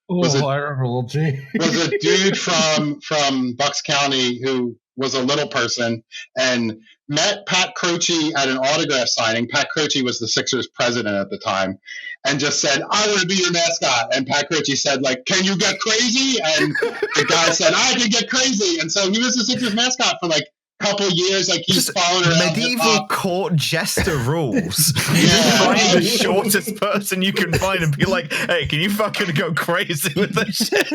was a dude from Bucks County who was a little person and met Pat Croce at an autograph signing. Pat Croce was the Sixers president at the time, and just said, "I want to be your mascot." And Pat Croce said, like, "Can you get crazy?" And the guy said, "I can get crazy." And so he was the Sixers mascot for like couple years, like he's following around medieval court jester rules. You find the shortest person you can find and be like, "Hey, can you fucking go crazy with this shit?"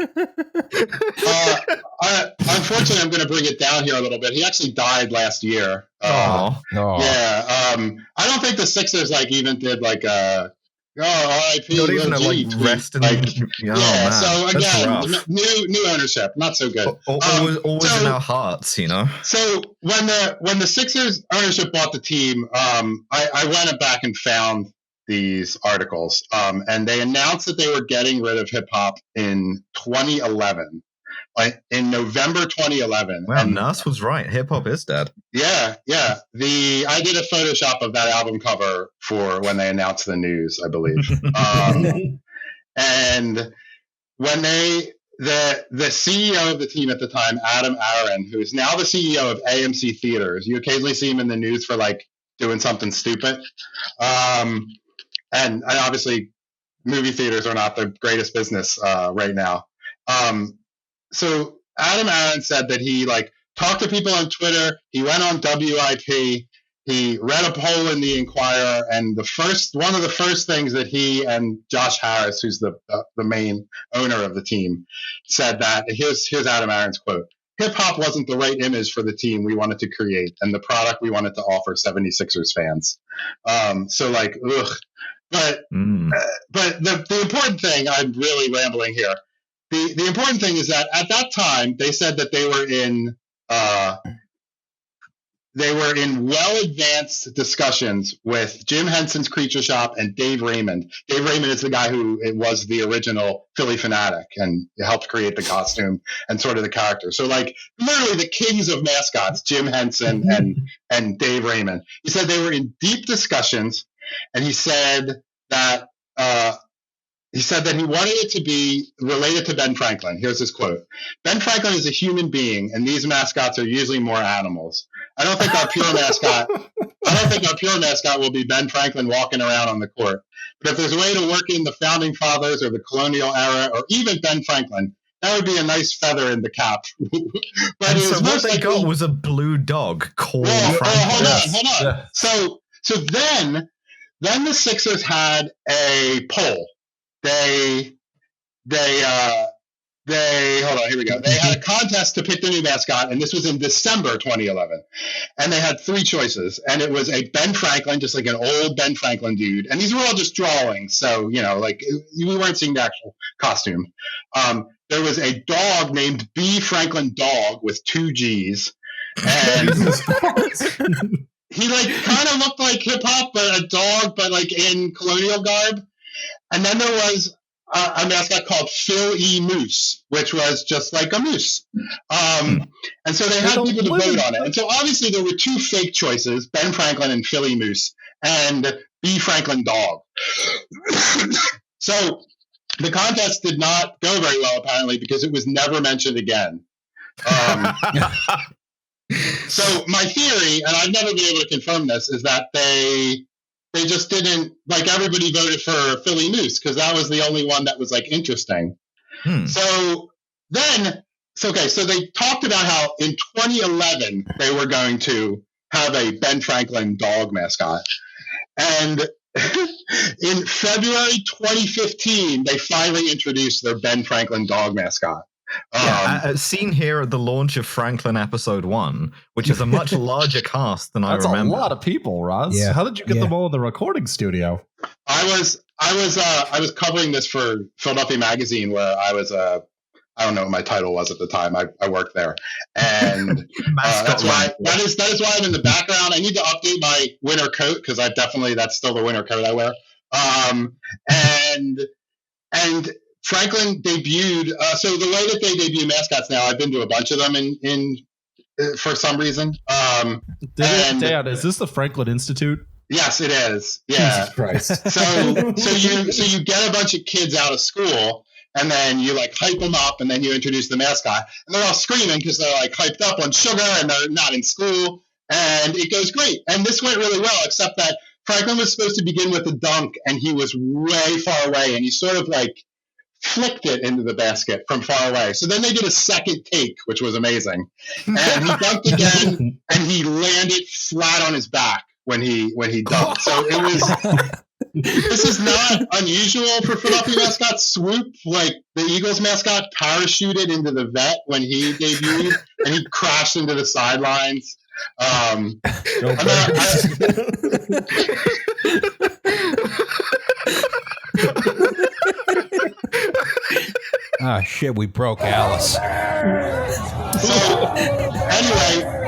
Unfortunately, I'm going to bring it down here a little bit. He actually died last year. Yeah. I don't think the Sixers like even did like a R.I.P. Not even like rest in like, so again, new ownership, not so good. Always in our hearts, you know. So when the Sixers ownership bought the team, I went back and found these articles, and they announced that they were getting rid of hip hop in 2011. Like in November 2011. Wow, Nas was right. Hip hop is dead. Yeah. I did a Photoshop of that album cover for when they announced the news, I believe. And when the CEO of the team at the time, Adam Aaron, who is now the CEO of AMC Theaters, you occasionally see him in the news for like doing something stupid. And obviously, movie theaters are not the greatest business right now. So Adam Aaron said that he like talked to people on Twitter. He went on WIP. He read a poll in the Inquirer, and one of the first things that he and Josh Harris, who's the main owner of the team, said that here's Adam Aaron's quote: "Hip hop wasn't the right image for the team we wanted to create, and the product we wanted to offer 76ers fans." So like, ugh. But the important thing, I'm really rambling here. The important thing is that at that time they said that they were in well advanced discussions with Jim Henson's Creature Shop and Dave Raymond. Dave Raymond is the guy who was the original Philly Fanatic and helped create the costume and sort of the character. So like literally the kings of mascots, Jim Henson and Dave Raymond. He said they were in deep discussions, and he said that he wanted it to be related to Ben Franklin. Here's his quote: "Ben Franklin is a human being, and these mascots are usually more animals. I don't think our pure mascot will be Ben Franklin walking around on the court. But if there's a way to work in the founding fathers or the colonial era or even Ben Franklin, that would be a nice feather in the cap." But so what they got was a blue dog called Franklin. Hold on. So then the Sixers had a poll. They hold on, here we go. They had a contest to pick the new mascot, and this was in December 2011. And they had three choices, and it was a Ben Franklin, just like an old Ben Franklin dude. And these were all just drawings, so you know, like we weren't seeing the actual costume. There was a dog named B. Franklin Dog with 2 G's, and he like kind of looked like hip hop, but a dog, but like in colonial garb. And then there was a mascot called Phil E. Moose, which was just like a moose. And so they had people to vote on it. And so obviously there were 2 fake choices, Ben Franklin and Phil E. Moose, and B. Franklin Dog. So the contest did not go very well, apparently, because it was never mentioned again. So my theory, and I've never been able to confirm this, is that they just didn't, like, everybody voted for Philly Moose because that was the only one that was like interesting. So they talked about how in 2011 they were going to have a Ben Franklin dog mascot, and in February 2015 they finally introduced their Ben Franklin dog mascot. Seen here at the launch of Franklin episode 1, which is a much larger cast than I remember. That's a lot of people, Roz. Yeah. How did you get them all in the recording studio? I was covering this for Philadelphia Magazine, where I was I don't know what my title was at the time. I worked there, and that's why I'm in the background. I need to update my winter coat because that's still the winter coat I wear. And Franklin debuted. So the way that they debut mascots now, I've been to a bunch of them in for some reason. Dad, is this the Franklin Institute? Yes, it is. Yeah. Jesus Christ. So you get a bunch of kids out of school, and then you like hype them up, and then you introduce the mascot, and they're all screaming because they're like hyped up on sugar and they're not in school, and it goes great. And this went really well, except that Franklin was supposed to begin with a dunk, and he was way far away, and he sort of like flicked it into the basket from far away. So then they did a second take, which was amazing, and he dunked again, and he landed flat on his back when he dunked. So it was. This is not unusual for Philadelphia mascots. Swoop, like the Eagles mascot, parachuted into the vet when he debuted, and he crashed into the sidelines. Shit, we broke Alice. So, anyway,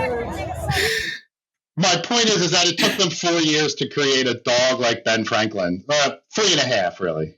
my point is that it took them 4 years to create a dog like Ben Franklin. 3.5, really.